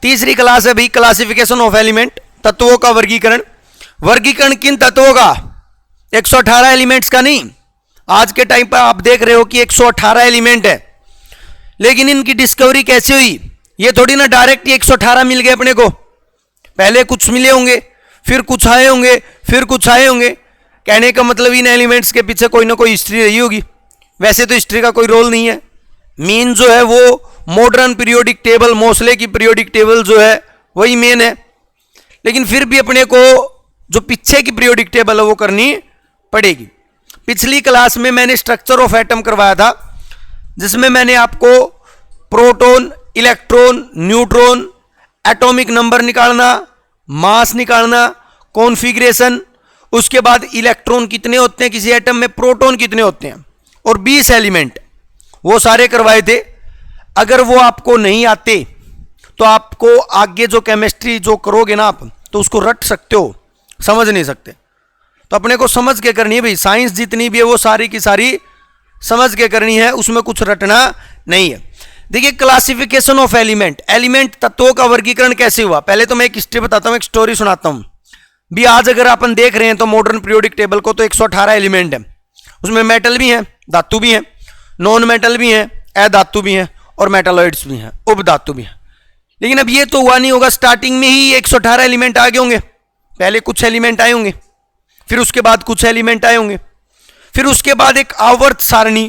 तीसरी क्लास है भाई क्लासिफिकेशन ऑफ एलिमेंट, तत्वों का वर्गीकरण। वर्गीकरण किन तत्वों का? 118 एलिमेंट्स का नहीं। आज के टाइम पर आप देख रहे हो कि 118 एलिमेंट है, लेकिन इनकी डिस्कवरी कैसे हुई? ये थोड़ी ना डायरेक्ट 118 मिल गए अपने को, पहले कुछ मिले होंगे, फिर कुछ आए होंगे, फिर कुछ आए होंगे। कहने का मतलब इन एलिमेंट्स के पीछे कोई ना कोई हिस्ट्री रही होगी। वैसे तो हिस्ट्री का कोई रोल नहीं है, मेन जो है वो मॉडर्न पीरियोडिक टेबल, मोसले की पीरियोडिक टेबल जो है वही मेन है, लेकिन फिर भी अपने को जो पीछे की पीरियोडिक टेबल है वो करनी पड़ेगी। पिछली क्लास में मैंने स्ट्रक्चर ऑफ एटम करवाया था, जिसमें मैंने आपको proton, electron, neutron, atomic number निकालना, मास निकालना, कॉन्फ़िगरेशन, उसके बाद इलेक्ट्रॉन कितने होते हैं किसी एटम में, प्रोटॉन कितने होते हैं, और 20 एलिमेंट, वो सारे करवाए थे। अगर वो आपको नहीं आते तो आपको आगे जो केमिस्ट्री जो करोगे ना आप, तो उसको रट सकते हो, समझ नहीं सकते। तो अपने को समझ के करनी है भाई, साइंस जितनी भी है वो सारी की सारी समझ के करनी है, उसमें कुछ रटना नहीं है। देखिए क्लासिफिकेशन ऑफ एलिमेंट, एलिमेंट तत्वों का वर्गीकरण कैसे हुआ? पहले तो मैं एक हिस्ट्री बताता हूं, एक स्टोरी सुनाता हूं भी। आज अगर अपन देख रहे हैं तो मॉडर्न पीरियोडिक टेबल को, तो 118 एलिमेंट है, उसमें मेटल भी हैं, धातु भी हैं, नॉन मेटल भी हैं, अधातु भी हैं, और मेटालॉइड्स भी हैं, उपधातु भी हैं। लेकिन अब ये तो हुआ नहीं होगा स्टार्टिंग में ही 118 एलिमेंट आ गए होंगे। पहले कुछ एलिमेंट आए होंगे, फिर उसके बाद कुछ एलिमेंट आए होंगे, फिर उसके बाद एक आवर्त सारणी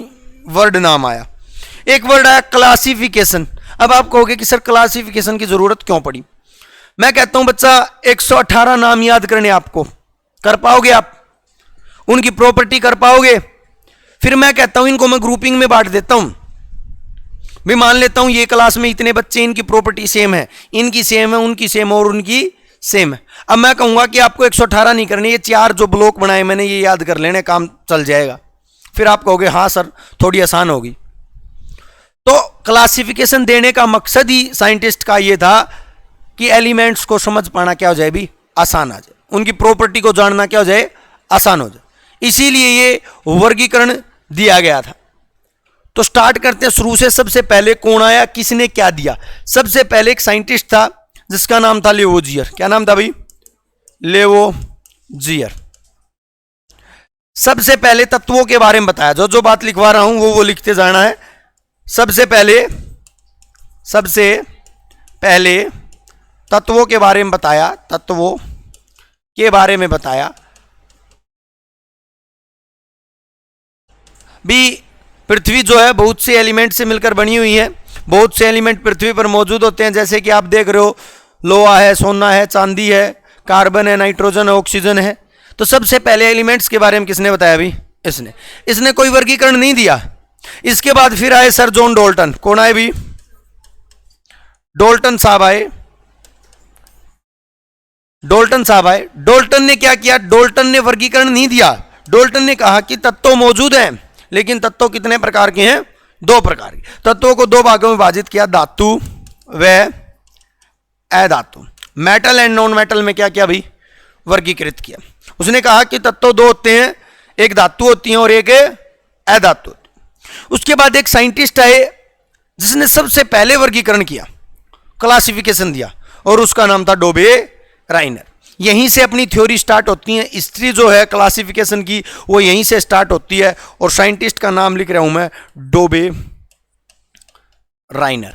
वर्ड नाम आया, एक वर्ड आया क्लासिफिकेशन। अब आप कहोगे कि सर क्लासिफिकेशन की जरूरत क्यों पड़ी? मैं कहता हूं बच्चा 118 नाम याद करने आपको कर पाओगे आप? उनकी प्रॉपर्टी कर पाओगे? फिर मैं कहता हूं इनको मैं ग्रुपिंग में बांट देता हूं भी। मान लेता हूं ये क्लास में इतने बच्चे, इनकी प्रॉपर्टी सेम है, इनकी सेम है, उनकी सेम और उनकी सेम है। अब मैं कहूंगा कि आपको 118 नहीं करनी, ये 4 जो ब्लॉक बनाए मैंने ये याद कर लेने, काम चल जाएगा। फिर आप कहोगे हाँ सर थोड़ी आसान होगी। तो क्लासिफिकेशन देने का मकसद ही साइंटिस्ट का ये था कि एलिमेंट्स को समझ पाना क्या हो जाए भी, आसान आ जाए, उनकी प्रॉपर्टी को जानना क्या हो जाए, आसान हो जाए। इसीलिए ये वर्गीकरण दिया गया था। तो स्टार्ट करते हैं शुरू से। सबसे पहले कौन आया, किसने क्या दिया? सबसे पहले एक साइंटिस्ट था जिसका नाम था लेवोजियर। क्या नाम था भाई? लेवोजियर। सबसे पहले तत्वों के बारे में बताया, जो जो बात लिखवा रहा हूं वो लिखते जाना है। सबसे पहले तत्वों के बारे में बताया, तत्वों के बारे में बताया भी। पृथ्वी जो है बहुत से एलिमेंट से मिलकर बनी हुई है। बहुत से एलिमेंट पृथ्वी पर मौजूद होते हैं, जैसे कि आप देख रहे हो लोहा है, सोना है, चांदी है, कार्बन है, नाइट्रोजन है, ऑक्सीजन है। तो सबसे पहले एलिमेंट्स के बारे में किसने बताया भी? इसने कोई वर्गीकरण नहीं दिया। इसके बाद फिर आए सर जॉन डाल्टन। कौन आए भी? डाल्टन साहब आए। डाल्टन ने क्या किया? डाल्टन ने वर्गीकरण नहीं दिया। डाल्टन ने कहा कि तत्व मौजूद हैं, लेकिन तत्व कितने प्रकार के हैं? 2 प्रकार के। तत्वों को 2 भागों में विभाजित किया, धातु व अधातु। मेटल एंड नॉन मेटल में क्या किया भाई? वर्गीकृत किया। उसने कहा कि तत्व 2 होते हैं, एक धातु होती है और एक अधातु। उसके बाद एक साइंटिस्ट आए जिसने सबसे पहले वर्गीकरण किया, क्लासिफिकेशन दिया, और उसका नाम था डोबे राइनर। यहीं से अपनी थ्योरी स्टार्ट होती है। हिस्ट्री जो है क्लासिफिकेशन की वो यहीं से स्टार्ट होती है। और साइंटिस्ट का नाम लिख रहा हूं मैं, डोबे राइनर।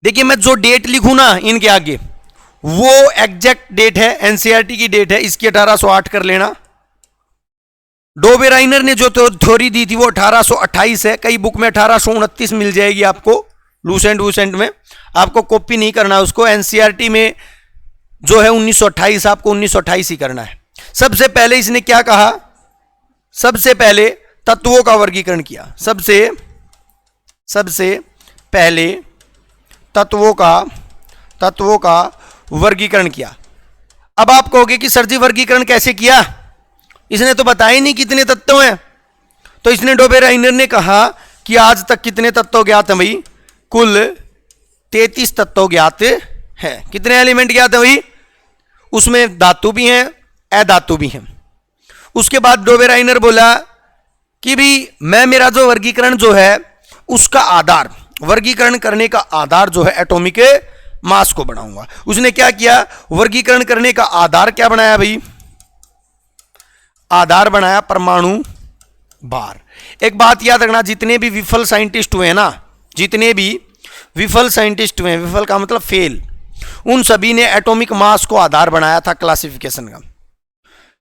देखिए मैं जो डेट लिखूं ना इनके आगे, वो एग्जैक्ट डेट है, एनसीईआरटी की डेट है, इसकी 1808 कर लेना। डोबे राइनर ने जो थ्योरी दी थी वो 1828 है। कई बुक में 1829 मिल जाएगी आपको, लूसेंट वूसेंट में। आपको कॉपी नहीं करना उसको। एनसीईआरटी में जो है 1928, आपको 1928 ही करना है। सबसे पहले इसने क्या कहा? सबसे पहले तत्वों का वर्गीकरण किया। सबसे पहले तत्वों का वर्गीकरण किया। अब आप कहोगे कि सर जी वर्गीकरण कैसे किया? इसने तो बताया ही नहीं कितने तत्व हैं। तो इसने डोबे राइनर ने कहा कि आज तक कितने तत्व ज्ञात हैं भाई? कुल 33 तत्व ज्ञात है। कितने एलिमेंट ज्ञात है भाई? उसमें धातु भी हैं, अधातु भी हैं। उसके बाद डोबे राइनर बोला कि भी मेरा जो वर्गीकरण जो है उसका आधार, वर्गीकरण करने का आधार जो है एटॉमिक मास को बनाऊंगा। उसने क्या किया, वर्गीकरण करने का आधार क्या बनाया भाई, आधार बनाया परमाणु भार। एक बात याद रखना, जितने भी विफल साइंटिस्ट हुए ना, जितने भी विफल साइंटिस्ट हुए, विफल का मतलब फेल, उन सभी ने एटॉमिक मास को आधार बनाया था क्लासिफिकेशन का।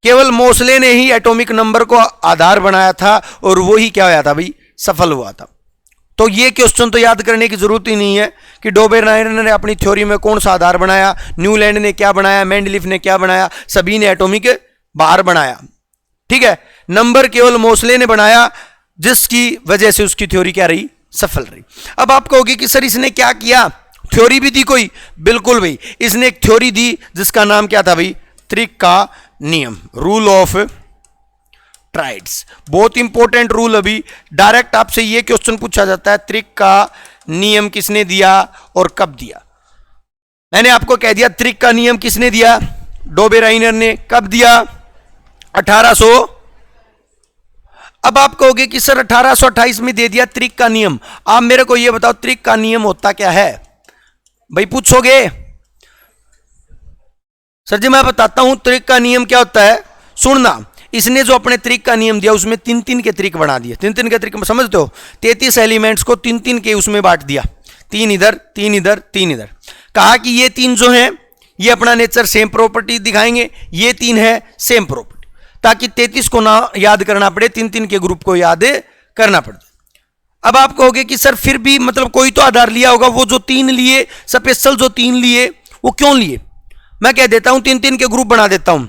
केवल मोसले ने ही एटॉमिक नंबर को आधार बनाया था और वो ही क्या होया था भाई, सफल हुआ था। तो ये क्वेश्चन तो याद करने की जरूरत ही नहीं है कि डोबेराइनर ने अपनी थ्योरी में कौन सा आधार बनाया, न्यूलैंड ने क्या बनाया, मेंडलीफ ने क्या बनाया, सभी ने एटॉमिक भार बनाया। ठीक है, नंबर केवल मोसले ने बनाया, जिसकी वजह से उसकी थ्योरी क्या रही, सफल रही। अब आप कहोगे कि सर इसने क्या किया, थ्योरी भी दी कोई, बिल्कुल भाई, इसने एक थ्योरी दी जिसका नाम क्या था भाई, त्रिक का नियम, रूल ऑफ ट्राइड्स। बहुत इंपॉर्टेंट रूल। अभी डायरेक्ट आपसे यह क्वेश्चन पूछा जाता है, त्रिक का नियम किसने दिया और कब दिया। मैंने आपको कह दिया त्रिक का नियम किसने दिया, डोबेराइनर ने। कब दिया, 1800। अब आप कहोगे कि सर 1828 में दे दिया त्रिक का नियम। आप मेरे को यह बताओ त्रिक का नियम होता क्या है भाई, पूछोगे। सर जी मैं बताता हूं त्रिक का नियम क्या होता है, सुनना। इसने जो अपने त्रिक का नियम दिया उसमें तीन तीन के त्रिक बना दिए। तीन तीन के त्रिक समझते हो, 33 एलिमेंट्स को तीन तीन के उसमें बांट दिया, तीन इधर, तीन इधर, तीन इधर। कहा कि ये तीन जो हैं ये अपना नेचर सेम प्रॉपर्टी दिखाएंगे, ये तीन है सेम प्रॉपर्टी, ताकि 33 को ना याद करना पड़े, तीन तीन के ग्रुप को याद करना पड़े। अब आप कहोगे कि सर फिर भी मतलब कोई तो आधार लिया होगा, वो जो तीन लिए, स्पेशल जो तीन लिए वो क्यों लिए। मैं कह देता हूं तीन तीन के ग्रुप बना देता हूं।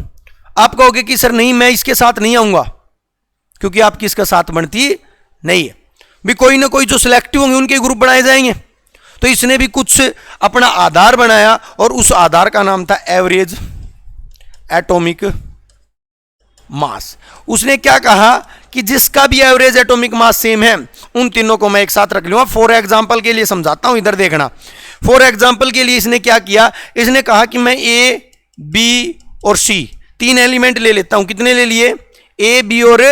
आप कहोगे कि सर नहीं मैं इसके साथ नहीं आऊंगा, क्योंकि आपकी इसका साथ बनती नहीं है भी, कोई ना कोई जो सिलेक्टिव होंगे उनके ग्रुप बनाए जाएंगे। तो इसने भी कुछ अपना आधार बनाया और उस आधार का नाम था एवरेज एटॉमिक मास। उसने क्या कहा कि जिसका भी एवरेज एटॉमिक मास सेम है उन तीनों को मैं एक साथ रख लूंगा। फॉर एग्जांपल के लिए समझाता हूं, इधर देखना। फॉर एग्जांपल के लिए इसने क्या किया, इसने कहा कि मैं ए, बी और सी तीन एलिमेंट ले लेता हूं। कितने ले लिए, ए, बी और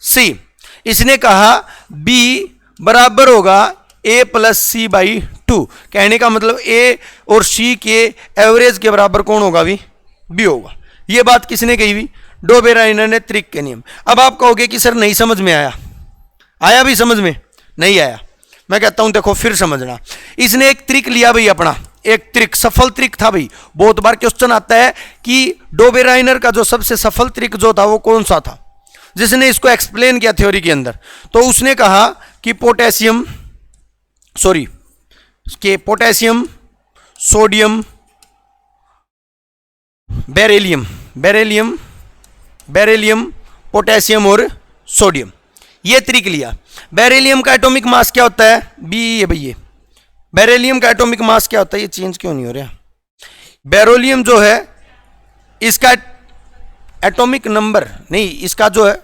सी। इसने कहा बी बराबर होगा ए प्लस सी बाई 2। कहने का मतलब ए और सी के एवरेज के बराबर कौन होगा भी, बी होगा। यह बात किसने कही भी, डोबेराइनर ने, त्रिक के नियम। अब आप कहोगे कि सर नहीं समझ में आया, आया भी समझ में नहीं आया। मैं कहता हूं देखो फिर समझना। इसने एक त्रिक लिया भाई अपना, एक त्रिक, सफल त्रिक था भाई। बहुत बार क्वेश्चन आता है कि डोबेराइनर का जो सबसे सफल त्रिक जो था वो कौन सा था, जिसने इसको एक्सप्लेन किया थ्योरी के अंदर। तो उसने कहा कि पोटेशियम सोडियम बेरिलियम पोटेशियम और सोडियम, ये त्रिक लिया। बेरिलियम का एटॉमिक मास क्या होता है, बी है भैया। बेरिलियम का एटॉमिक मास क्या होता है, ये चेंज क्यों नहीं हो रहा। बेरिलियम जो है इसका एटॉमिक नंबर नहीं, इसका जो है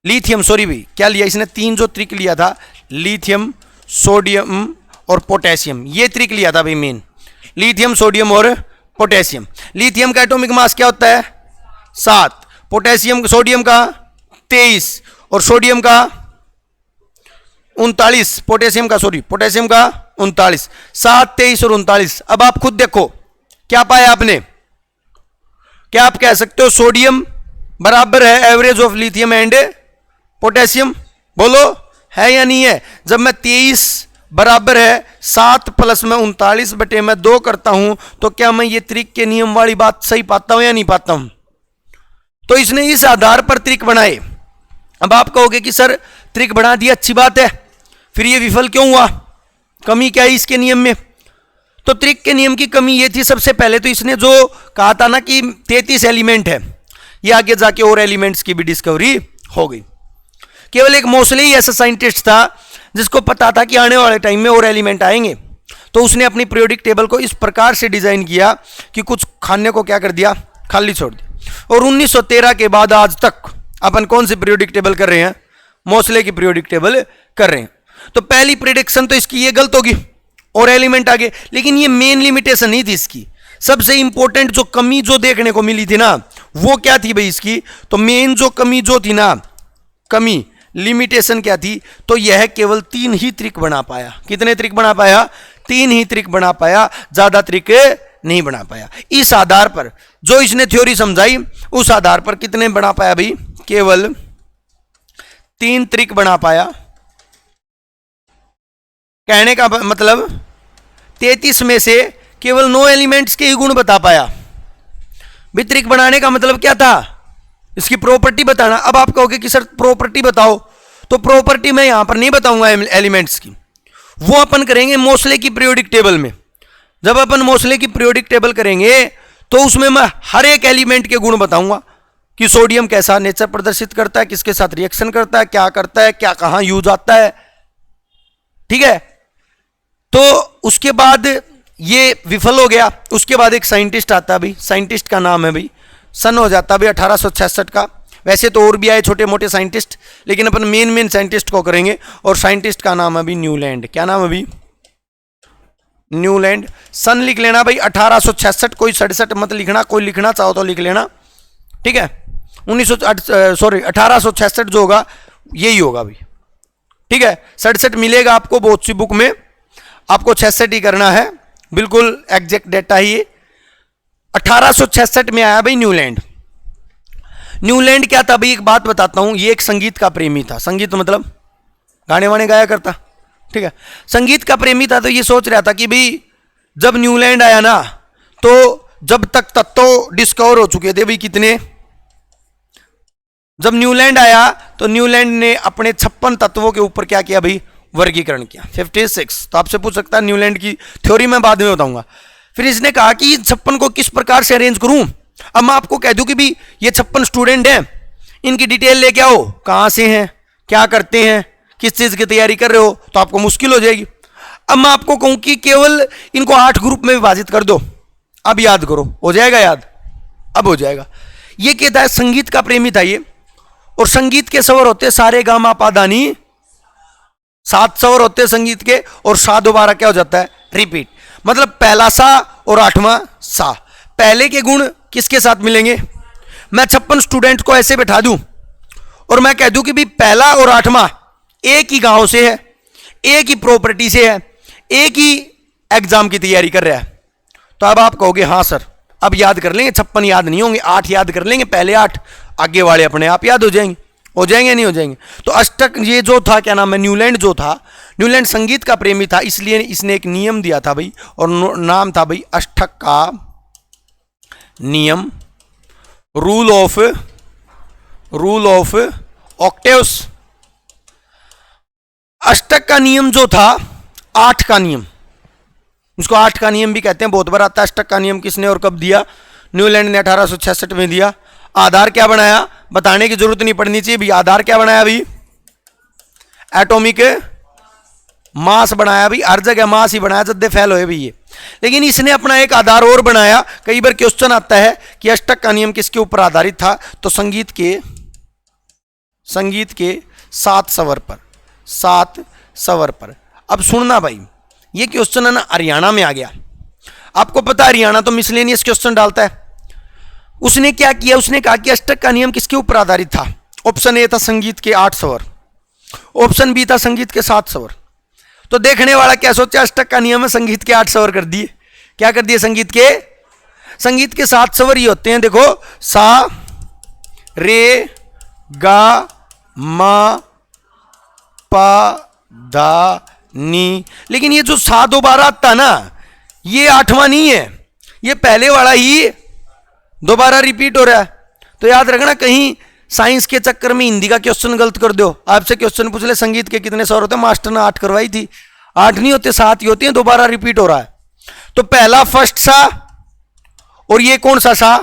लिथियम, सॉरी भाई क्या लिया इसने, तीन जो त्रिक लिया था, लिथियम, सोडियम और पोटेशियम, ये त्रिक लिया था भाई मेन, लिथियम, सोडियम और पोटेशियम। लिथियम का एटॉमिक मास क्या होता है 7, पोटेशियम सोडियम का 23 और सोडियम का 39, पोटेशियम का 39, 7, 23 और 39। अब आप खुद देखो क्या पाया आपने, क्या आप कह सकते हो सोडियम बराबर है average of lithium and potassium, बोलो है या नहीं है। जब मैं 23 बराबर है 7 प्लस में 39 बटे मैं 2 करता हूं, तो क्या मैं ये त्रिक के नियम वाली बात सही पाता हूं या नहीं पाता हूं। तो इसने इस आधार पर त्रिक बनाए। अब आप कहोगे कि सर त्रिक बना दिया, अच्छी बात है, फिर ये विफल क्यों हुआ, कमी क्या है इसके नियम में। तो त्रिक के नियम की कमी ये थी, सबसे पहले तो इसने जो कहा था ना कि 33 एलिमेंट है, ये आगे जाके और एलिमेंट्स की भी डिस्कवरी हो गई। केवल एक मोस्टली ही ऐसा साइंटिस्ट था जिसको पता था कि आने वाले टाइम में और एलिमेंट आएंगे। तो उसने अपनी पीरियोडिक टेबल को इस प्रकार से डिजाइन किया कि कुछ खाने को क्या कर दिया, खाली छोड़ दिया। और 1913 के बाद आज तक अपन कौन सी पीरियोडिक टेबल कर रहे हैं, मोस्ले की पीरियोडिक टेबल कर रहे हैं। तो पहली प्रेडिक्शन तो इसकी ये गलत होगी और एलिमेंट आगे, लेकिन ये मेन लिमिटेशन नहीं थी इसकी। सबसे इंपॉर्टेंट जो कमी जो देखने को मिली थी ना, वो क्या थी भाई इसकी, तो मेन जो कमी जो थी ना, कमी लिमिटेशन क्या थी, तो यह केवल 3 ही त्रिक बना पाया। कितने त्रिक बना पाया, 3 ही त्रिक बना पाया, ज्यादा त्रिक नहीं बना पाया। इस आधार पर जो इसने थ्योरी समझाई उस आधार पर कितने बना पाया भाई, केवल 3 त्रिक बना पाया। कहने का मतलब 33 में से केवल 9 एलिमेंट्स के ही गुण बता पाया। वित्रिक बनाने का मतलब क्या था, इसकी प्रॉपर्टी बताना। अब आप कहोगे कि सर प्रॉपर्टी बताओ, तो प्रॉपर्टी मैं यहां पर नहीं बताऊंगा एलिमेंट्स की, वो अपन करेंगे मोसले की पीरियोडिक टेबल में। जब अपन मोसले की पीरियोडिक टेबल करेंगे तो उसमें मैं हर एक एलिमेंट के गुण बताऊंगा कि सोडियम कैसा नेचर प्रदर्शित करता है, किसके साथ रिएक्शन करता है, क्या करता है, क्या कहां यूज आता है। ठीक है, तो उसके बाद ये विफल हो गया। उसके बाद एक साइंटिस्ट आता है भाई, साइंटिस्ट का नाम है भाई, सन हो जाता है भाई 1866 का। वैसे तो और भी आए छोटे मोटे साइंटिस्ट, लेकिन अपन मेन साइंटिस्ट को करेंगे, और साइंटिस्ट का नाम है भाई न्यूलैंड। क्या नाम है भाई, न्यूलैंड। सन लिख लेना भाई 1866, कोई 67 मत लिखना, कोई लिखना चाहो तो लिख लेना। ठीक है, 1866 जो होगा यही होगा भाई। ठीक है, 67 मिलेगा आपको बहुत सी बुक में, आपको 66 ही करना है, बिल्कुल एग्जैक्ट डेटा ही। 1866 में आया भाई न्यूलैंड। न्यूलैंड क्या था भाई, एक बात बताता हूं, ये एक संगीत का प्रेमी था। संगीत मतलब गाने वाने गाया करता। ठीक है, संगीत का प्रेमी था, तो ये सोच रहा था कि भाई जब न्यूलैंड आया ना, तो जब तक तत्व डिस्कवर हो चुके थे भाई कितने, जब न्यूलैंड आया तो न्यूलैंड ने अपने 56 तत्वों के ऊपर क्या किया भाई, वर्गीकरण किया। 56। तो आपसे पूछ सकता है न्यूलैंड की थ्योरी मैं बाद में बताऊंगा। फिर इसने कहा कि 56 को किस प्रकार से अरेंज करूं। अब मैं आपको कह दूं कि भाई ये 56 स्टूडेंट हैं, इनकी डिटेल लेके आओ, कहां से हैं, क्या करते हैं, किस चीज की तैयारी कर रहे हो, तो आपको मुश्किल हो जाएगी। अब मैं आपको कहूं कि केवल इनको 8 ग्रुप में विभाजित कर दो, अब याद करो, हो जाएगा याद, अब हो जाएगा। ये कहता है, संगीत का प्रेमी था ये, और संगीत के स्वर होते सारे गामा पा धा नी, 7 स्वर होते संगीत के, और सा दोबारा क्या हो जाता है, रिपीट। मतलब पहला सा और 8वां सा, पहले के गुण किसके साथ मिलेंगे। मैं 56 स्टूडेंट को ऐसे बैठा दूं और मैं कह दूं कि भाई पहला और 8वां एक ही गांव से है, एक ही प्रॉपर्टी से है, एक ही एग्जाम की तैयारी कर रहा है, तो अब आप कहोगे हाँ सर अब याद कर लेंगे, 56 याद नहीं होंगे, 8 याद कर लेंगे, पहले 8, आगे वाले अपने आप याद हो जाएंगे। हो जाएंगे नहीं हो जाएंगे। तो अष्टक ये जो था, क्या नाम है, न्यूलैंड जो था, न्यूलैंड संगीत का प्रेमी था, इसलिए इसने एक नियम दिया था भाई, और नाम था भाई अष्टक का नियम, रूल ऑफ ऑक्टेव्स। अष्टक का नियम जो था, 8 का नियम, उसको 8 का नियम भी कहते हैं, बहुत बार आता है। अष्टक का नियम किसने और कब दिया, न्यूलैंड ने 1866 में दिया। आधार क्या बनाया, बताने की जरूरत नहीं पड़नी चाहिए भी, आधार क्या बनाया भी, एटॉमिक मास बनाया भी, हर जगह मास ही बनाया, जद्दे फैल होए भी ये। लेकिन इसने अपना एक आधार और बनाया। कई बार क्वेश्चन आता है कि अष्टक का नियम किसके ऊपर आधारित था, तो संगीत के 7 स्वर पर, 7 स्वर पर। अब सुनना भाई, ये क्वेश्चन है ना हरियाणा में आ गया, आपको पता है हरियाणा तो मिसलेनियस क्वेश्चन डालता है। उसने क्या किया, उसने कहा कि अष्टक का नियम किसके ऊपर आधारित था। ऑप्शन ए था संगीत के 8 स्वर, ऑप्शन बी था संगीत के 7 स्वर। तो देखने वाला क्या सोचा, अष्टक का नियम है, संगीत के 8 स्वर कर दिए। क्या कर दिए, संगीत के 7 स्वर ये होते हैं, देखो, सा रे गा मा पा धा नी। लेकिन ये जो सा दोबारा आता ना, ये 8वां नहीं है, ये पहले वाला ही दोबारा रिपीट हो रहा है। तो याद रखना, कहीं साइंस के चक्कर में हिंदी का क्वेश्चन गलत कर दो। आपसे क्वेश्चन पूछ ले संगीत के कितने स्वर होते हैं, मास्टर ने 8 करवाई थी, 8 नहीं होते, 7 ही होते हैं, दोबारा रिपीट हो रहा है। तो पहला फर्स्ट सा, और ये कौन सा सा,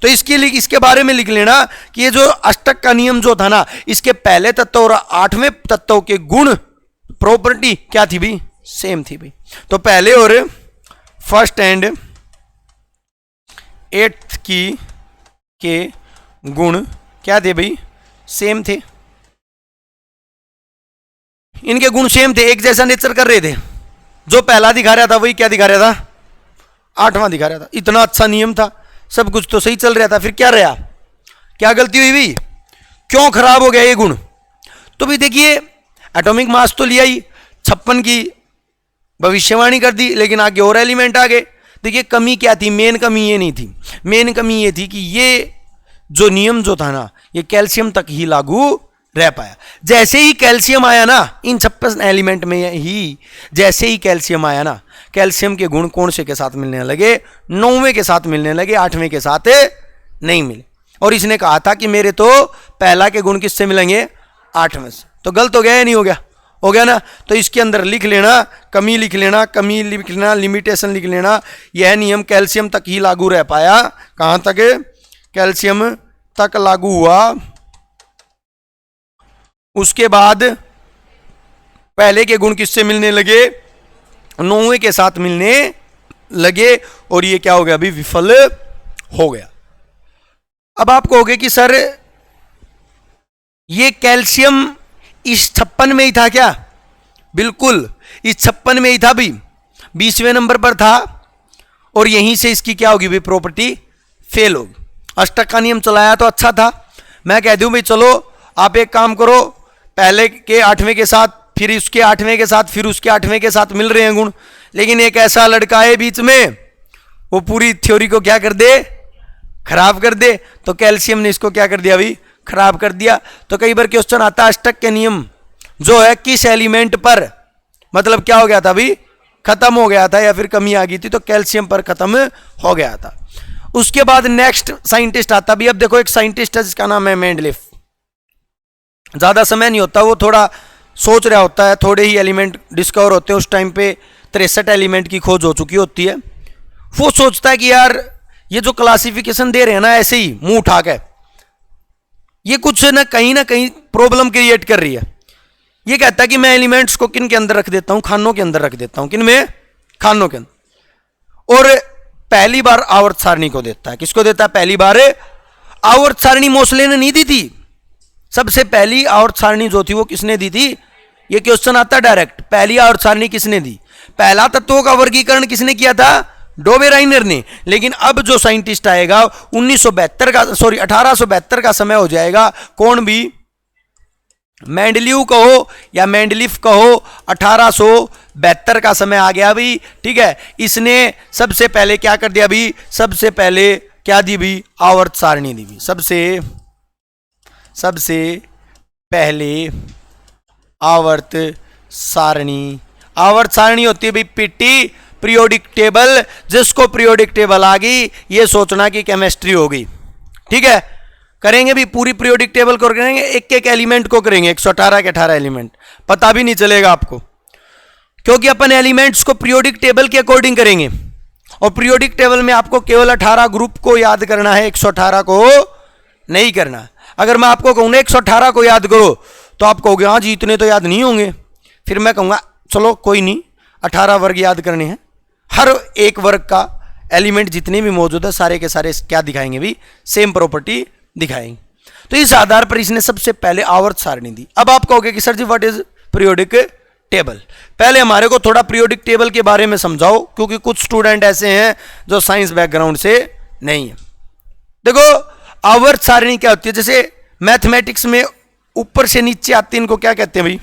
तो इसके बारे में लिख लेना कि ये जो अष्टक का नियम जो था ना, इसके पहले तत्व और 8वें तत्व के गुण, प्रॉपर्टी क्या थी भी, सेम थी भी। तो पहले और फर्स्ट एंड 8th के गुण क्या थे भाई, सेम थे। इनके गुण सेम थे, एक जैसा नेचर कर रहे थे। जो पहला दिखा रहा था वही क्या दिखा रहा था, 8वां दिखा रहा था। इतना अच्छा नियम था, सब कुछ तो सही चल रहा था, फिर क्या रहा, क्या गलती हुई भाई, क्यों खराब हो गया ये गुण। तो भी देखिए एटॉमिक मास तो लिया ही, 56 की भविष्यवाणी कर दी, लेकिन आगे और एलिमेंट आ गए। देखिए कमी क्या थी, मेन कमी ये नहीं थी, मेन कमी ये थी कि ये जो नियम जो था ना, ये कैल्शियम तक ही लागू रह पाया। जैसे ही कैल्शियम आया ना, इन 56 एलिमेंट में ही जैसे ही कैल्शियम आया ना, कैल्शियम के गुण कौन से के साथ मिलने लगे, 9वें के साथ मिलने लगे, 8वें के साथ नहीं मिले। और इसने कहा था कि मेरे तो पहला के गुण किससे मिलेंगे, 8वें से। तो गलत हो गया या नहीं हो गया, हो गया ना। तो इसके अंदर लिख लेना, कमी लिख लेना, कमी लिख लेना, लिमिटेशन लिख लेना। यह नियम कैल्शियम तक ही लागू रह पाया। कहां तक, कैल्शियम तक लागू हुआ। उसके बाद पहले के गुण किससे मिलने लगे, 9वें के साथ मिलने लगे, और ये क्या हो गया, अभी विफल हो गया। अब आप कहोगे कि सर ये कैल्शियम इस 56 में ही था क्या, बिल्कुल इस 56 में ही था भी, 20वें नंबर पर था, और यहीं से इसकी क्या होगी भी, प्रॉपर्टी फेल होगी। अष्टक का नियम चलाया तो अच्छा था, मैं कह दूं भाई चलो आप एक काम करो, पहले के 8वें के साथ, फिर उसके 8वें के साथ, फिर उसके 8वें के साथ मिल रहे हैं गुण, लेकिन एक ऐसा लड़का है बीच में, वो पूरी थ्योरी को क्या कर दे, खराब कर दे। तो कैल्शियम ने इसको क्या कर दिया भाई, खराब कर दिया। तो कई बार क्वेश्चन आता है अष्टक के नियम जो है किस एलिमेंट पर, मतलब क्या हो गया था भाई, खत्म हो गया था, या फिर कमी आ गई थी, तो कैल्शियम पर खत्म हो गया था। उसके बाद नेक्स्ट साइंटिस्ट आता भी। अब देखो एक साइंटिस्ट है जिसका नाम है मेंडलीफ, ज्यादा समय नहीं होता, वो थोड़ा सोच रहा होता है, थोड़े ही एलिमेंट डिस्कवर होते हैं। उस टाइम पे 63 एलिमेंट की खोज हो चुकी होती है। वो सोचता है कि यार ये जो क्लासिफिकेशन दे रहे हैं ना ऐसे ही मुंह उठा के, ये कुछ ना कहीं प्रॉब्लम क्रिएट कर रही है। ये कहता है कि मैं एलिमेंट्स को किन के अंदर रख देता हूं, खानों के अंदर रख देता हूं। किन में, खानों के अंदर। और पहली बार आवर्त सारणी को देता है। किसको देता है, पहली बार आवर्त सारणी मोसले ने नहीं दी थी। सबसे पहली आवर्त सारणी जो थी वो किसने दी थी, ये क्वेश्चन आता है डायरेक्ट, पहली आवर्त सारणी किसने दी, पहला तत्वों का वर्गीकरण किसने किया था, डोबेराइनर ने। लेकिन अब जो साइंटिस्ट आएगा 1872 का समय हो जाएगा, कौन भी, मेंडलीव कहो या मेंडलीफ कहो, 1872 का समय आ गया भी, ठीक है। इसने सबसे पहले क्या कर दिया भी, सबसे पहले क्या दी भी, आवर्त सारणी दी भी। सबसे पहले आवर्त सारणी। आवर्त सारणी होती है भाई पीटी, पीरियोडिक टेबल। जिसको पीरियोडिक टेबल आ गई, ये सोचना कि केमिस्ट्री हो गई, ठीक है। करेंगे भी पूरी पीरियोडिक टेबल को करेंगे, एक एक एलिमेंट को करेंगे, 118 के 18 एलिमेंट, पता भी नहीं चलेगा आपको, क्योंकि अपन एलिमेंट्स को पीरियोडिक टेबल के अकॉर्डिंग करेंगे। और पीरियोडिक टेबल में आपको केवल 18 ग्रुप को याद करना है, 118 को नहीं करना। अगर मैं आपको कहूँ 118 को याद करो तो आप कहोगे हाँ जी इतने तो याद नहीं होंगे। फिर मैं कहूँगा चलो कोई नहीं, 18 वर्ग याद करने हैं, हर एक वर्ग का एलिमेंट जितने भी मौजूद है सारे के सारे क्या दिखाएंगे भी, सेम प्रॉपर्टी दिखाएंगे। तो इस आधार पर इसने सबसे पहले आवर्त सारणी दी। अब आप कहोगे कि sir ji what is periodic table. पहले हमारे को थोड़ा पीरियोडिक टेबल के बारे में समझाओ, क्योंकि कुछ स्टूडेंट ऐसे हैं जो साइंस बैकग्राउंड से नहीं है। देखो आवर्त सारणी क्या होती है, जैसे मैथमेटिक्स में ऊपर से नीचे आते हैं, इनको क्या कहते हैं भाई,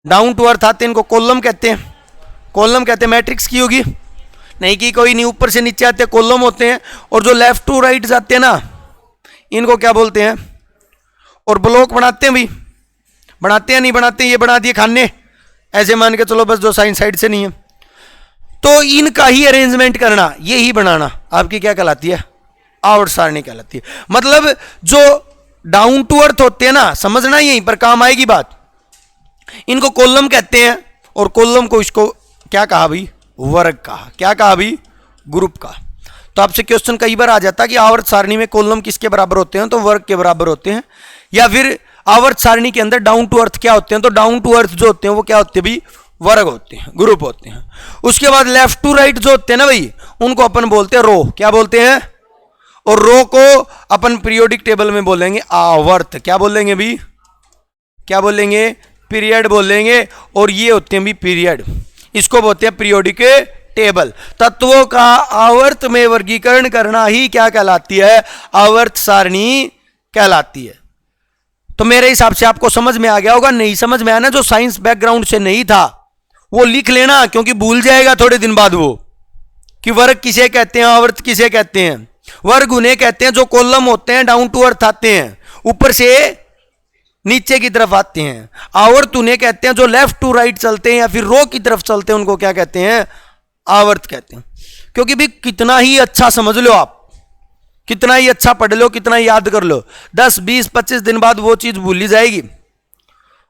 डाउन टू अर्थ आते हैं, इनको कॉलम कहते हैं। कॉलम कहते हैं, मैट्रिक्स की होगी नहीं की, कोई नहीं, ऊपर से नीचे आते हैं कॉलम होते हैं। और जो लेफ्ट टू राइट जाते हैं ना, इनको क्या बोलते हैं, और ब्लॉक बनाते हैं भाई, बनाते हैं नहीं बनाते हैं, ये बना दिए खाने, ऐसे मान के चलो बस, जो साइंस साइड से नहीं है। तो इनका ही अरेंजमेंट करना, ये ही बनाना आपकी क्या कहलाती है, आवर्त सारणी कहलाती है। मतलब जो डाउन टू अर्थ होते हैं ना, समझना यहीं पर काम आएगी बात, इनको कॉलम कहते हैं। और कॉलम को इसको क्या कहा भाई, वर्ग कहा। क्या कहा भाई, ग्रुप का। तो आपसे क्वेश्चन कई बार आ जाता है कि आवर्त सारणी में कॉलम किसके बराबर होते हैं, तो वर्ग के बराबर होते हैं। या फिर आवर्त सारणी के अंदर डाउन टू अर्थ क्या होते हैं, तो डाउन टू अर्थ जो होते हैं वो क्या होते हैं भाई, वर्ग होते हैं, ग्रुप होते हैं। उसके बाद लेफ्ट टू राइट जो होते हैं ना भाई, उनको अपन बोलते हैं रो। क्या बोलते हैं, और रो को अपन पीरियोडिक टेबल में बोलेंगे आवर्त। क्या बोलेंगे भी, क्या बोलेंगे, पीरियड बोलेंगे। और ये होते हैं भी पीरियड, इसको बोलते हैं पीरियोडिक टेबल। तत्वों का आवर्त में वर्गीकरण करना ही क्या कहलाती है, आवर्त सारणी कहलाती है। तो मेरे हिसाब से आपको समझ में आ गया होगा। नहीं समझ में आया ना, जो साइंस बैकग्राउंड से नहीं था वो लिख लेना, क्योंकि भूल जाएगा थोड़े दिन बाद वो कि वर्ग किसे कहते हैं, आवर्त किसे कहते हैं। वर्ग उन्हें कहते हैं जो कॉलम होते हैं डाउन टू अर्थ आते हैं, ऊपर से नीचे की तरफ आते हैं। आवर्त उन्हें कहते हैं जो लेफ्ट टू राइट चलते हैं या फिर रो की तरफ चलते हैं, उनको क्या कहते हैं, आवर्त कहते हैं। क्योंकि भी कितना ही अच्छा समझ लो आप, कितना ही अच्छा पढ़ लो, कितना ही याद कर लो, 10, 20, 25 दिन बाद वो चीज भूली जाएगी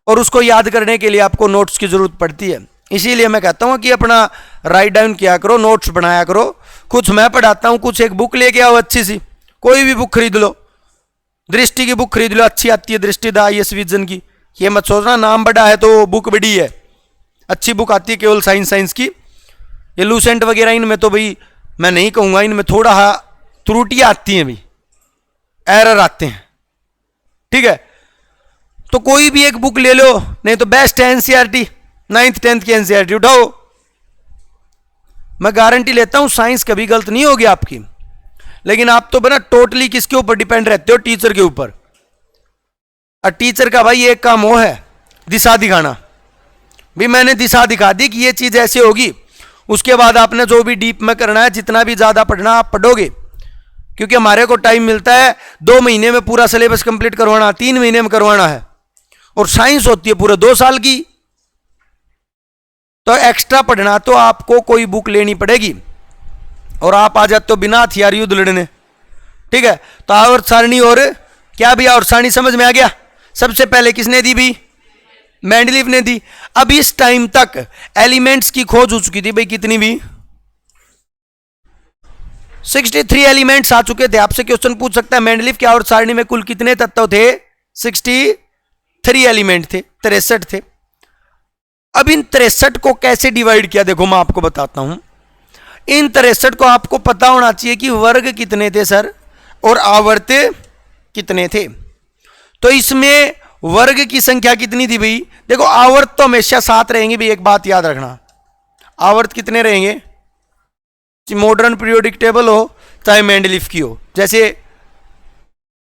और उसको याद करने के लिए आपको नोट्स की जरूरत पड़ती है। इसीलिए मैं कहता हूं कि अपना राइट डाउन किया करो, नोट्स बनाया करो। कुछ मैं पढ़ाता हूं, कुछ एक बुक लेके आओ अच्छी सी, कोई भी बुक खरीद लो, दृष्टि की बुक खरीद लो, अच्छी आती है दृष्टि द आईएएस विजन की। ये मत सोचना नाम बड़ा है तो बुक बड़ी है, अच्छी बुक आती है केवल साइंस की। ये लूसेंट वगैरह इनमें तो भाई मैं नहीं कहूंगा, इनमें थोड़ा त्रुटियां आती हैं, भी एरर आते हैं, ठीक है। तो कोई भी एक बुक ले लो, नहीं तो बेस्ट है एनसीईआरटी, 9th 10th की एनसीईआरटी उठाओ। मैं गारंटी लेता हूं साइंस कभी गलत नहीं होगी आपकी। लेकिन आप तो बना टोटली किसके ऊपर डिपेंड रहते हो, टीचर के ऊपर। और टीचर का भाई एक काम वो है दिशा दिखाना, भी मैंने दिशा दिखा दी कि ये चीज ऐसे होगी, उसके बाद आपने जो भी डीप में करना है, जितना भी ज्यादा पढ़ना आप पढ़ोगे। क्योंकि हमारे को टाइम मिलता है 2 महीने में पूरा सिलेबस कंप्लीट करवाना, 3 महीने में करवाना है, और साइंस होती है पूरे 2 साल की। तो एक्स्ट्रा पढ़ना तो आपको कोई बुक लेनी पड़ेगी, और आप आ जाते हो बिना हथियार युद्ध लड़ने, ठीक है। तो आवर्त सारणी और क्या भी आवर्त सारणी समझ में आ गया। सबसे पहले किसने दी भी, मेंडलीव ने दी। अब इस टाइम तक एलिमेंट्स की खोज हो चुकी थी भाई, कितनी भी 63 एलिमेंट्स आ चुके थे। आपसे क्वेश्चन पूछ सकता है मेंडलीव की आवर्त सारणी में कुल कितने तत्व थे, 63 एलिमेंट थे, 63 थे। अब इन 63 को कैसे डिवाइड किया, देखो मैं आपको बताता हूं। इन 63 को आपको पता होना चाहिए कि वर्ग कितने थे सर, और आवर्त कितने थे। तो इसमें वर्ग की संख्या कितनी थी भाई, देखो आवर्त तो हमेशा 7 रहेंगे भाई, एक बात याद रखना। आवर्त कितने रहेंगे, मॉडर्न पीरियोडिक टेबल हो चाहे मेंडलीव की हो, जैसे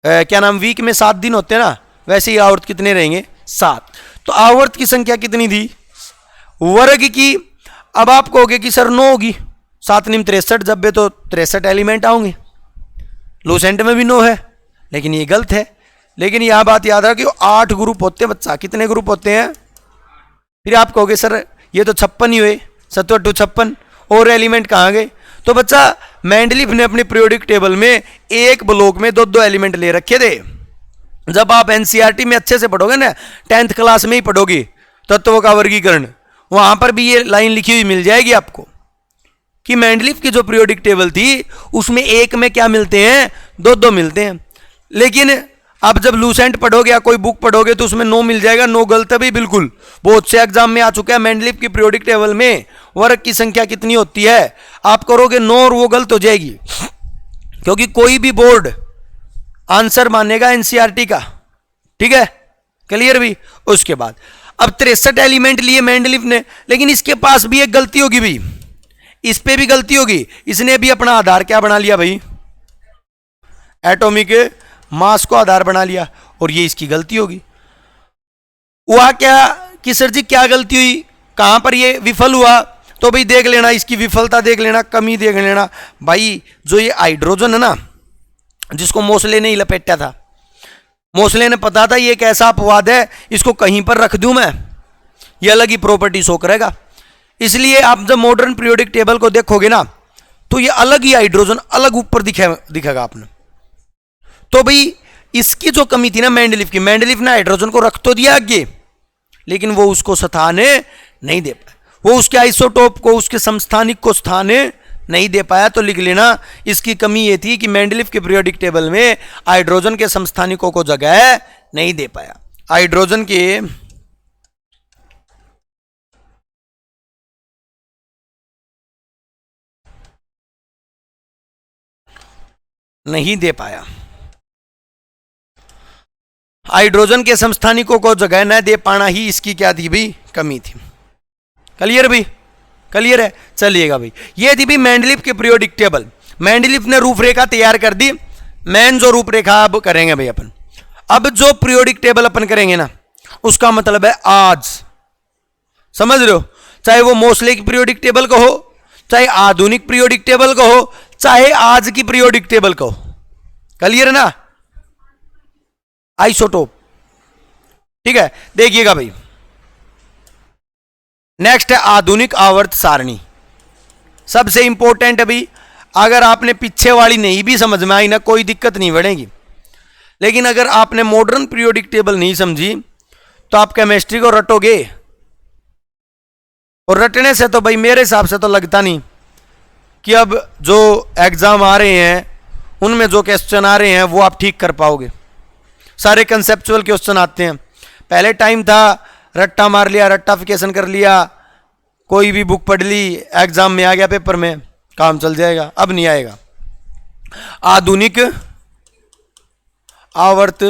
क्या नाम वीक में 7 दिन होते हैं ना, वैसे ही आवर्त कितने रहेंगे, 7। तो आवर्त की संख्या कितनी थी वर्ग की। अब आप कहोगे कि सर 9 होगी, 7 निम 63, जब तो 63 एलिमेंट आओगे। लूसेंट में भी 9 है, लेकिन ये गलत है। लेकिन यह बात याद रहा कि 8 ग्रुप होते हैं बच्चा, कितने ग्रुप होते हैं। फिर आप कहोगे सर ये तो 56 ही हुए, 7 8 56, और एलिमेंट कहाँ गए। तो बच्चा मेंडलीव ने अपनी पीरियोडिक टेबल में एक ब्लॉक में 2-2 एलिमेंट ले रखे थे। जब आप एनसीईआरटी में अच्छे से पढ़ोगे ना, 10th क्लास में ही पढ़ोगे तत्वों का वर्गीकरण, वहां पर भी ये लाइन लिखी हुई मिल जाएगी आपको कि मेंडलीव की जो पीरियोडिक टेबल थी उसमें एक में क्या मिलते हैं, 2-2 मिलते हैं। लेकिन अब जब लूसेंट पढ़ोगे या कोई बुक पढ़ोगे तो उसमें 9 मिल जाएगा। 9 गलत है भी बिल्कुल, बहुत से एग्जाम में आ चुका है। मेंडलीव की पीरियोडिक टेबल में वर्ग की संख्या कितनी होती है, आप करोगे 9 और वो गलत हो जाएगी, क्योंकि कोई भी बोर्ड आंसर मानेगा एनसीईआरटी का, ठीक है, क्लियर भी। उसके बाद अब 63 एलिमेंट लिए मेंडलीव ने, लेकिन इसके पास भी एक गलती होगी भाई, इस पे भी गलती होगी। इसने भी अपना आधार क्या बना लिया भाई, एटॉमिक मास को आधार बना लिया, और ये इसकी गलती होगी। हुआ क्या कि सर जी क्या गलती हुई, कहां पर ये विफल हुआ, तो भाई देख लेना, इसकी विफलता देख लेना, कमी देख लेना भाई। जो ये हाइड्रोजन है ना, जिसको मोसले ने ही लपेटा था, मोसले ने पता था ये एक ऐसा अपवाद है, इसको कहीं पर रख दूं मैं, ये अलग ही प्रॉपर्टी शो करेगा। इसलिए आप जब मॉडर्न पीरियोडिक टेबल को देखोगे ना, तो ये अलग ही हाइड्रोजन अलग ऊपर दिखेगा आपने। तो भाई इसकी जो कमी थी ना मेंडलीव की, मेंडलीव ने हाइड्रोजन को रख तो दिया आगे, लेकिन वो उसको स्थान नहीं दे पाया, वो उसके आइसोटोप को, उसके समस्थानिक को स्थान नहीं दे पाया। तो लिख लेना इसकी कमी ये थी कि मेंडलीव के पीरियोडिक टेबल में हाइड्रोजन के समस्थानिकों को जगह नहीं दे पाया, हाइड्रोजन के नहीं दे पाया, हाइड्रोजन के समस्थानिकों को जगह न दे पाना ही इसकी क्या थी भाई, कमी थी। क्लियर भाई, क्लियर है, चलिएगा भाई। ये थी भाई मेंडलीव के पीरियोडिक टेबल। मेंडलीव ने रूपरेखा तैयार कर दी, मेन जो रूपरेखा अब करेंगे भाई अपन। अब जो पीरियोडिक टेबल अपन करेंगे ना, उसका मतलब है आज, समझ रहे हो, चाहे वो मोसले की पीरियोडिक टेबल का हो, चाहे आधुनिक पीरियोडिक टेबल का हो, चाहे आज की पीरियोडिक टेबल का हो। क्लियर है ना? आइसोटोप। ठीक है, देखिएगा भाई, नेक्स्ट है आधुनिक आवर्त सारणी। सबसे इंपॉर्टेंट है भाई, अगर आपने पीछे वाली नहीं भी समझ में आई ना, कोई दिक्कत नहीं बढ़ेगी, लेकिन अगर आपने मॉडर्न पीरियोडिक टेबल नहीं समझी तो आप केमिस्ट्री को रटोगे, और रटने से तो भाई मेरे हिसाब से तो लगता नहीं कि अब जो एग्जाम आ रहे हैं उनमें जो क्वेश्चन आ रहे हैं वो आप ठीक कर पाओगे। सारे कंसेप्चुअल क्वेश्चन आते हैं। पहले टाइम था रट्टा मार लिया, रट्टाफिकेशन कर लिया, कोई भी बुक पढ़ ली, एग्जाम में आ गया, पेपर में काम चल जाएगा। अब नहीं आएगा। आधुनिक आवर्त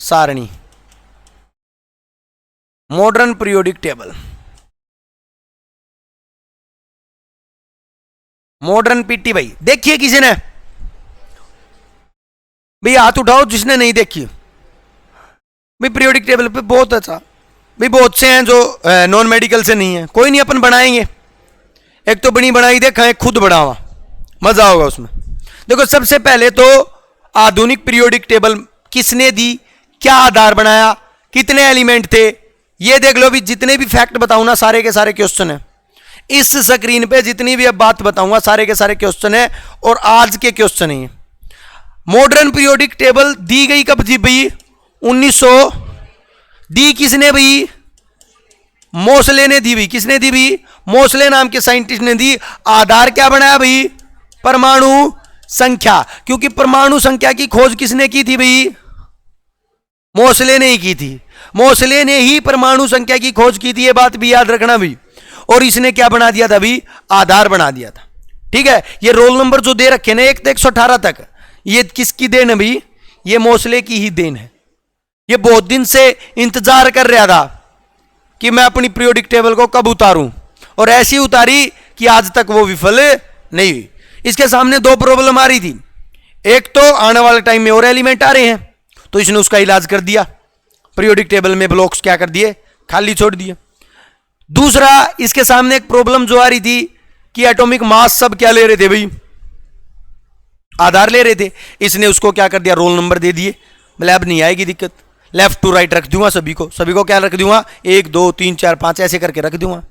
सारणी, modern periodic table, modern PT. भाई देखिए किसी ने, भाई हाथ उठाओ जिसने नहीं देखी। भाई पीरियोडिक टेबल पे बहुत अच्छा, भाई बहुत से हैं जो नॉन मेडिकल से नहीं है, कोई नहीं, अपन बनाएंगे। एक तो बनी बनाई देखा, एक खुद बढ़ावा, मजा होगा उसमें। देखो सबसे पहले तो आधुनिक पीरियोडिक टेबल किसने दी, क्या आधार बनाया, कितने एलिमेंट थे, ये देख लो भी। जितने भी फैक्ट बताऊं ना, सारे के सारे क्वेश्चन है इस स्क्रीन पे। जितनी भी अब बात बताऊंगा सारे के सारे क्वेश्चन है, और आज के क्वेश्चन है। मॉडर्न पीरियोडिक टेबल दी गई कब जी भाई? 1900। दी किसने भाई? मोसले ने दी भाई। किसने दी भाई? मोसले नाम के साइंटिस्ट ने दी। आधार क्या बनाया भाई? परमाणु संख्या। क्योंकि परमाणु संख्या की खोज किसने की थी भाई? मोसले ने ही की थी। मोसले ने ही परमाणु संख्या की खोज की थी, ये बात भी याद रखना भाई। और इसने क्या बना दिया था भाई? आधार बना दिया था। ठीक है, ये रोल नंबर जो दे रखे ना 1 से 118 तक, ये किसकी देन है भाई? ये मोसले की ही देन है। ये बहुत दिन से इंतजार कर रहा था कि मैं अपनी पीरियोडिक टेबल को कब उतारूं, और ऐसी उतारी कि आज तक वो विफल नहीं हुई। इसके सामने 2 प्रॉब्लम आ रही थी। एक तो आने वाले टाइम में और एलिमेंट आ रहे हैं, तो इसने उसका इलाज कर दिया, पीरियोडिक टेबल में ब्लॉक्स क्या कर दिए? खाली छोड़ दिए। दूसरा, इसके सामने एक प्रॉब्लम जो आ रही थी कि एटॉमिक मास सब क्या ले रहे थे भाई? आधार ले रहे थे। इसने उसको क्या कर दिया? रोल नंबर दे दिए। बोले अब नहीं आएगी दिक्कत, लेफ्ट टू राइट रख दूंगा सभी को क्या रख दूंगा? 1 2 3 4 5 ऐसे करके रख दूंगा।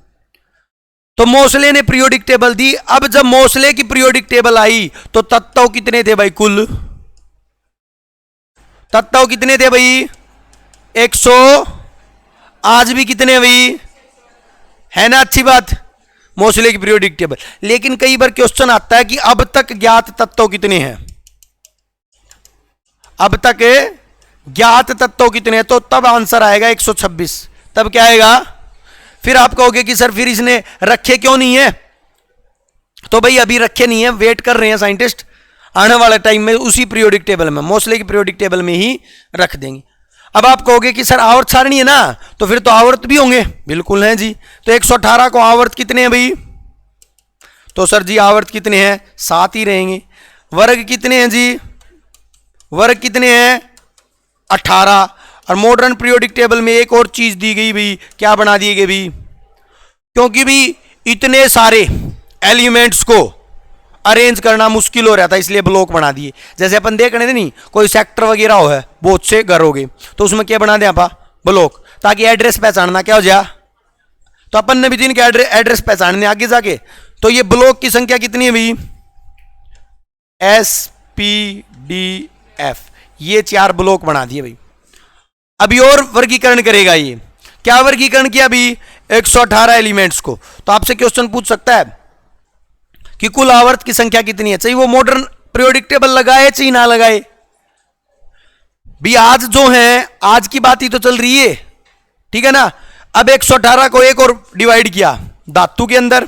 तो मोसले ने पीरियोडिक टेबल दी। अब जब मोसले की पीरियोडिक टेबल आई तो तत्व कितने थे भाई? कुल तत्व कितने थे भाई? 100। आज भी कितने भाई? है ना अच्छी बात, मोसले की पीरियोडिक टेबल। लेकिन कई बार क्वेश्चन आता है कि अब तक ज्ञात तत्व कितने हैं? अब तक ज्ञात तत्व कितने हैं? तो तब आंसर आएगा 126। तब क्या आएगा? फिर आप कहोगे कि सर फिर इसने रखे क्यों नहीं है? तो भाई अभी रखे नहीं है, वेट कर रहे हैं साइंटिस्ट, आने वाले टाइम में उसी पीरियोडिक टेबल में, मोसले की पीरियोडिक टेबल में ही रख देंगे। अब आप कहोगे कि सर आवर्त सारणी है ना, तो फिर तो आवर्त भी होंगे। बिल्कुल हैं जी। तो 118 को आवर्त कितने हैं भाई? तो सर जी आवर्त कितने हैं? 7 ही रहेंगे। वर्ग कितने हैं जी? वर्ग कितने हैं? 18। और मॉडर्न पीरियोडिक टेबल में एक और चीज दी गई भाई, क्या बना दिए गए भाई? क्योंकि भी इतने सारे एलिमेंट्स को अरेंज करना मुश्किल हो रहा था, इसलिए ब्लॉक बना दिए। जैसे अपन देख रहे थे नहीं, कोई सेक्टर वगैरह हो है, बहुत से घर हो गए, तो उसमें क्या बना दें आप? ब्लॉक, ताकि एड्रेस पहचानना क्या हो जाए। तो अपन ने भी जिनके एड्रेस पहचानने आगे जाके, तो ये ब्लॉक की संख्या कितनी है भाई? SPDF, ये 4 ब्लॉक बना दिए भाई। अभी और वर्गीकरण करेगा ये। क्या वर्गीकरण किया अभी? 118 एलिमेंट्स को। तो आपसे क्वेश्चन पूछ सकता है कि कुल आवर्त की संख्या कितनी है, चाहिए वो मॉडर्न पीरियोडिक टेबल लगाए चाहिए ना लगाए। भी आज जो है, आज की बात ही तो चल रही है, ठीक है ना। अब 118 को एक और डिवाइड किया धातु के अंदर,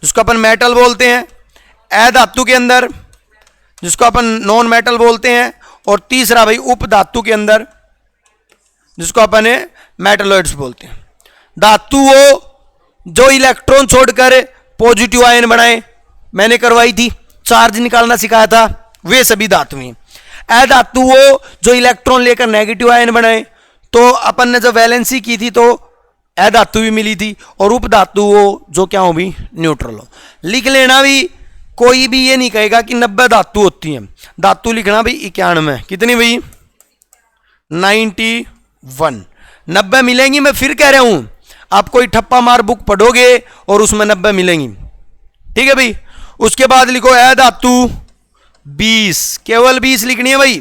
जिसको अपन मेटल बोलते हैं, अधातु के अंदर, जिसको अपन नॉन मेटल बोलते हैं, और तीसरा भाई उप धातु के अंदर, जिसको अपन मेटलॉइड्स बोलते हैं। धातु वो जो इलेक्ट्रॉन छोड़कर पॉजिटिव आयन बनाए, मैंने करवाई थी, चार्ज निकालना सिखाया था, वे सभी धातु हैं। अधातु वो जो इलेक्ट्रॉन लेकर नेगेटिव आयन बनाए, तो अपन ने जब वैलेंसी की थी तो ए धातु भी मिली थी, और उप धातु वो जो क्या हो भी न्यूट्रल हो। लिख लेना भी, कोई भी ये नहीं कहेगा कि 90 धातु होती हैं। धातु लिखना भाई 91, कितनी भाई 91, 90 मिलेंगी। मैं फिर कह रहा हूं, आप कोई ठप्पा मार बुक पढ़ोगे और उसमें 90 मिलेंगी, ठीक है भाई। उसके बाद लिखो ए धातु 20, केवल 20 लिखनी है भाई।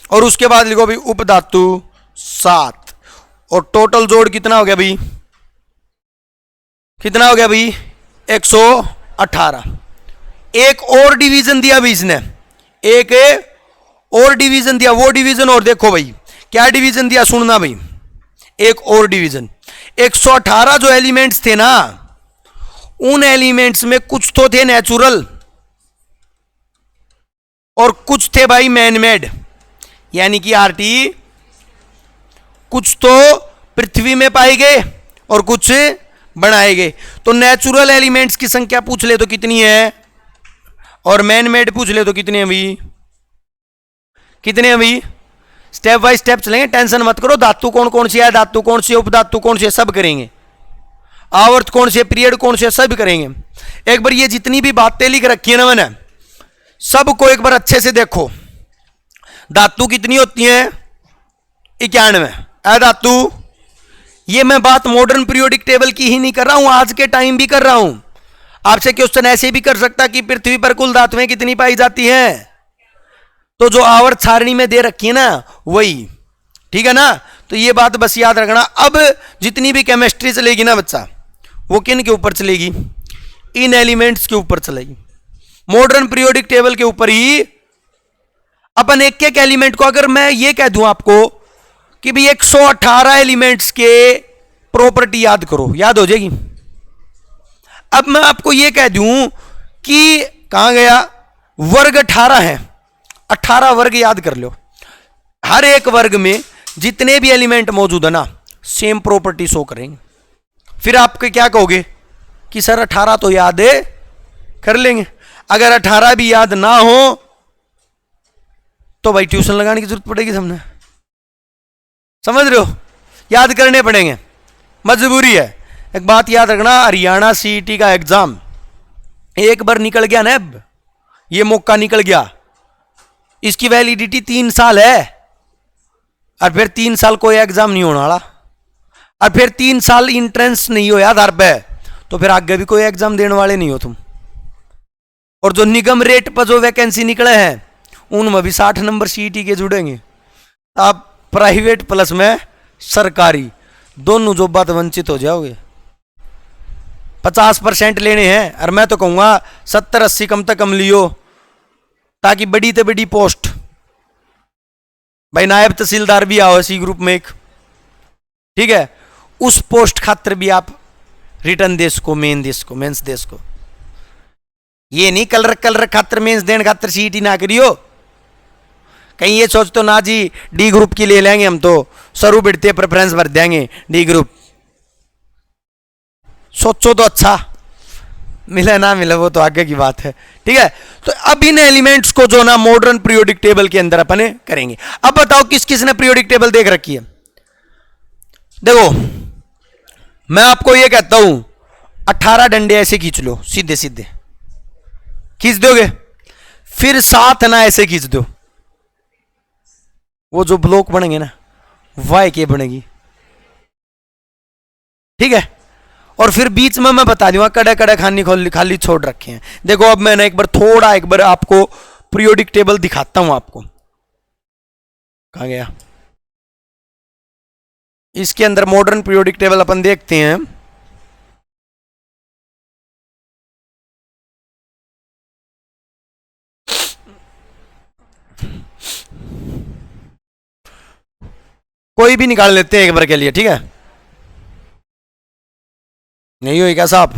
और उसके बाद लिखो भाई उप धातु 7, और टोटल जोड़ कितना हो गया भाई, कितना हो गया भाई 118। एक और डिवीजन दिया भाई इसने, एक और डिवीजन दिया, वो डिवीजन और देखो भाई क्या डिवीजन दिया, सुनना भाई। एक और डिवीजन, 118 जो एलिमेंट्स थे ना, उन एलिमेंट्स में कुछ तो थे नेचुरल और कुछ थे भाई मैन मेड, यानी कि आरटी। कुछ तो पृथ्वी में पाए गए और कुछ बनाए गए। तो नेचुरल एलिमेंट्स की संख्या पूछ ले तो कितनी है, और मैन मेड पूछ ले तो कितने हैं भाई, कितने हैं भाई। स्टेप बाय स्टेप चलेंगे, टेंशन मत करो। धातु कौन कौन सी है, धातु कौन सी है, उपधातु कौन सी है, सब करेंगे। आवर्त कौन सी है, पीरियड कौन सी है, सब करेंगे। एक बार ये जितनी भी बातें लिख रखी है ना मैंने, सबको एक बार अच्छे से देखो। धातु कितनी होती है 91, अधातु। ये मैं बात मॉडर्न पीरियोडिक टेबल की ही नहीं कर रहा हूं, आज के टाइम भी कर रहा हूं। आपसे क्वेश्चन ऐसे भी कर सकता कि पृथ्वी पर कुल धातुएं कितनी पाई जाती हैं, तो जो आवर्त सारणी में दे रखी है ना वही, ठीक है ना। तो ये बात बस याद रखना। अब जितनी भी केमिस्ट्री चलेगी ना बच्चा, वो किन के ऊपर चलेगी, इन एलिमेंट्स के ऊपर चलेगी, मॉडर्न पीरियोडिक टेबल के ऊपर ही। अपन एक एक एलिमेंट को, अगर मैं ये कह दूं आपको कि भाई 118 एलिमेंट्स के प्रॉपर्टी याद करो, याद हो जाएगी। अब मैं आपको ये कह दूं कि कहां गया, वर्ग 18 है, 18 वर्ग याद कर लो। हर एक वर्ग में जितने भी एलिमेंट मौजूद है ना, सेम प्रॉपर्टी शो करेंगे। फिर आप क्या कहोगे कि सर 18 तो याद है, कर लेंगे। अगर 18 भी याद ना हो तो भाई ट्यूशन लगाने की जरूरत पड़ेगी, सामने समझ रहे हो, याद करने पड़ेंगे, मजबूरी है। एक बात याद रखना, हरियाणा सीईटी का एग्जाम एक बार निकल गया ना, अब ये मौका निकल गया, इसकी वैलिडिटी 3 साल है, और फिर 3 साल कोई एग्जाम नहीं होने वाला, और फिर 3 साल इंट्रेंस नहीं हो आधार पे, तो फिर आगे भी कोई एग्जाम देने वाले नहीं हो तुम। और जो निगम रेट पर जो वैकेंसी निकले हैं उनमें भी 60 नंबर सीईटी के जुड़ेंगे। आप प्राइवेट प्लस में सरकारी दोनों जो बात वंचित हो जाओगे। 50% लेने हैं, और मैं तो कहूंगा 70-80 कम तक कम लियो, ताकि बड़ी से बड़ी पोस्ट, भाई नायब तहसीलदार भी आओ इसी ग्रुप में एक, ठीक है, उस पोस्ट खातर भी आप रिटर्न दे सको, मेंस दे सको। ये नहीं कल खातर मेंस देने खातर सीईटी ना करियो। कहीं ये सोच तो ना जी डी ग्रुप की ले लेंगे हम, तो सरू बिड़ते प्रेफरेंस भर देंगे डी ग्रुप। सोचो तो अच्छा, मिले ना मिले वो तो आगे की बात है, ठीक है। तो अब इन एलिमेंट्स को जो ना मॉडर्न पीरियोडिक टेबल के अंदर अपन करेंगे। अब बताओ किस किस ने पीरियोडिक टेबल देख रखी है। देखो मैं आपको ये कहता हूं 18 डंडे ऐसे खींच लो, सीधे सीधे खींच दोगे, फिर 7 ना ऐसे खींच दो, वो जो ब्लॉक बनेंगे ना वाई के बनेगी, ठीक है। और फिर बीच में मैं बता दूंगा कड़े कड़े खाली छोड़ रखे हैं। देखो अब मैंने एक बार आपको पीरियोडिक टेबल दिखाता हूं आपको। कहां गया, इसके अंदर मॉडर्न पीरियोडिक टेबल अपन देखते हैं। कोई भी निकाल लेते हैं एक बार के लिए, ठीक है। नहीं हुई क्या साहब,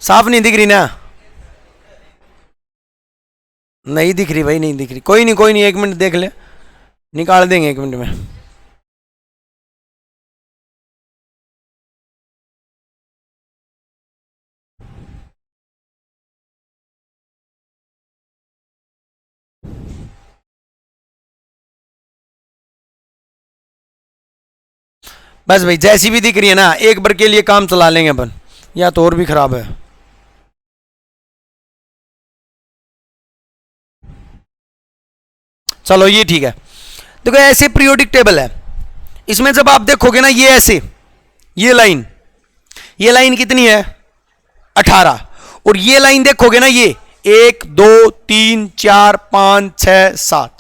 साफ नहीं दिख रही ना, नहीं दिख रही भाई, नहीं दिख रही। कोई नहीं 1 मिनट देख ले, निकाल देंगे 1 मिनट में। बस भाई जैसी भी दिख रही है ना, एक बार के लिए काम चला लेंगे अपन, या तो और भी खराब है। चलो ये ठीक है। देखो ऐसे पीरियोडिक टेबल है, इसमें जब आप देखोगे ना ये ऐसे, ये लाइन कितनी है 18, और ये लाइन देखोगे ना ये 1 2 3 4 5 6 7,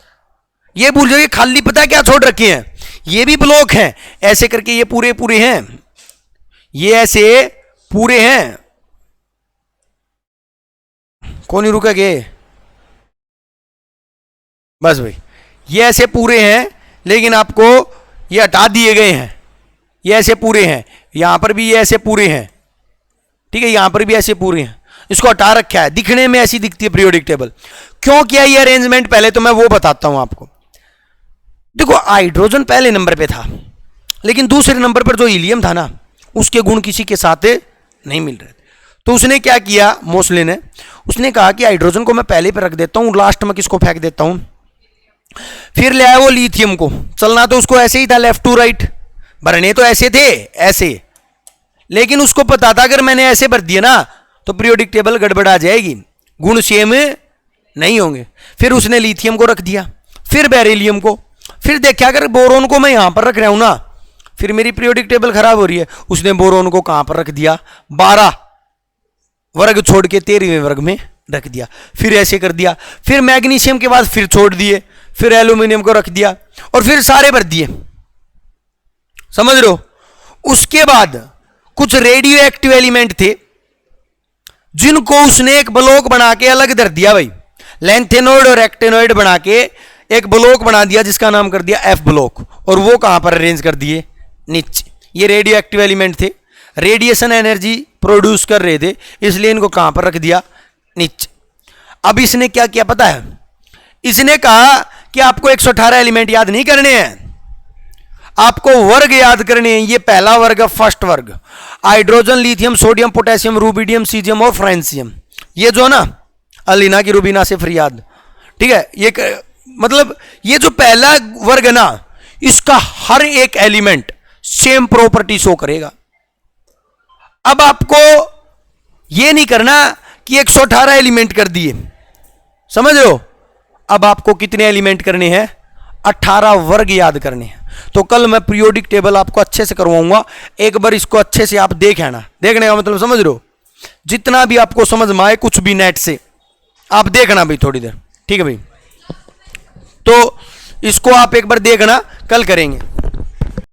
ये भूल जाइए खाली, पता है क्या छोड़ रखे हैं, ये भी ब्लॉक हैं ऐसे करके, ये पूरे पूरे हैं, ये ऐसे पूरे हैं, कौन ही रुकेगे, बस भाई ये ऐसे पूरे हैं, लेकिन आपको ये हटा दिए गए हैं, ये ऐसे पूरे हैं, यहां पर भी ये ऐसे पूरे हैं, ठीक है, यहां पर भी ऐसे पूरे हैं, इसको हटा रखा है, दिखने में ऐसी दिखती है पीरियोडिक टेबल। क्यों किया ये अरेंजमेंट, पहले तो मैं वो बताता हूं आपको। देखो हाइड्रोजन पहले नंबर पे था, लेकिन दूसरे नंबर पर जो हीलियम था ना, उसके गुण किसी के साथ नहीं मिल रहे थे, तो उसने क्या किया मोस्ले ने, उसने कहा कि हाइड्रोजन को मैं पहले पे रख देता हूं, लास्ट में किसको फेंक देता हूं, फिर ले आया वो लिथियम को, चलना तो उसको ऐसे ही था लेफ्ट टू राइट, भरने तो ऐसे थे ऐसे, लेकिन उसको पता था अगर मैंने ऐसे भर दिया ना तो पीरियोडिक टेबल गड़बड़ा जाएगी, गुण सेम नहीं होंगे, फिर उसने लिथियम को रख दिया, फिर बेरिलियम को, फिर देखा अगर बोरोन को मैं यहां पर रख रहा हूं ना, फिर मेरी पीरियोडिक टेबल खराब हो रही है, उसने बोरोन को कहां पर रख दिया, 12 वर्ग छोड़ के 13वें वर्ग में रख दिया, फिर ऐसे कर दिया, फिर मैग्नीशियम के बाद फिर छोड़ दिए, फिर एल्यूमिनियम को रख दिया, और फिर सारे भर दिए, समझ रहे हो। उसके बाद कुछ रेडियो एक्टिव एलिमेंट थे जिनको उसने एक ब्लॉक बना के अलग धर दिया भाई, लेंथेनॉइड और एक्टेनॉइड बना के एक ब्लॉक बना दिया जिसका नाम कर दिया एफ ब्लॉक, और वो कहां पर अरेंज कर दिए नीचे। ये रेडियो एक्टिव एलिमेंट थे, रेडिएशन एनर्जी प्रोड्यूस कर रहे थे, इसलिए इनको कहां पर रख दिया नीचे। अब इसने क्या किया पता है, इसने कहा कि आपको 118 एलिमेंट याद नहीं करने हैं, आपको वर्ग याद करने हैं। ये पहला वर्ग है, फर्स्ट वर्ग, hydrogen lithium sodium potassium rubidium caesium और फ्रांसियम, ये जो ना अलीना की रूबीना से फ्री याद, ठीक है, ये मतलब ये जो पहला वर्ग है ना, इसका हर एक एलिमेंट सेम प्रॉपर्टी शो करेगा। अब आपको ये नहीं करना कि 118 एलिमेंट कर दिए, समझ रहे हो, अब आपको कितने एलिमेंट करने हैं, 18 वर्ग याद करने हैं। तो कल मैं पीरियोडिक टेबल आपको अच्छे से करवाऊंगा, एक बार इसको अच्छे से आप देख आना, देखने का मतलब समझ रहे हो, जितना भी आपको समझ में आए कुछ भी नेट से आप देखना भाई थोड़ी देर, ठीक है भाई, तो इसको आप एक बार देखना, कल करेंगे।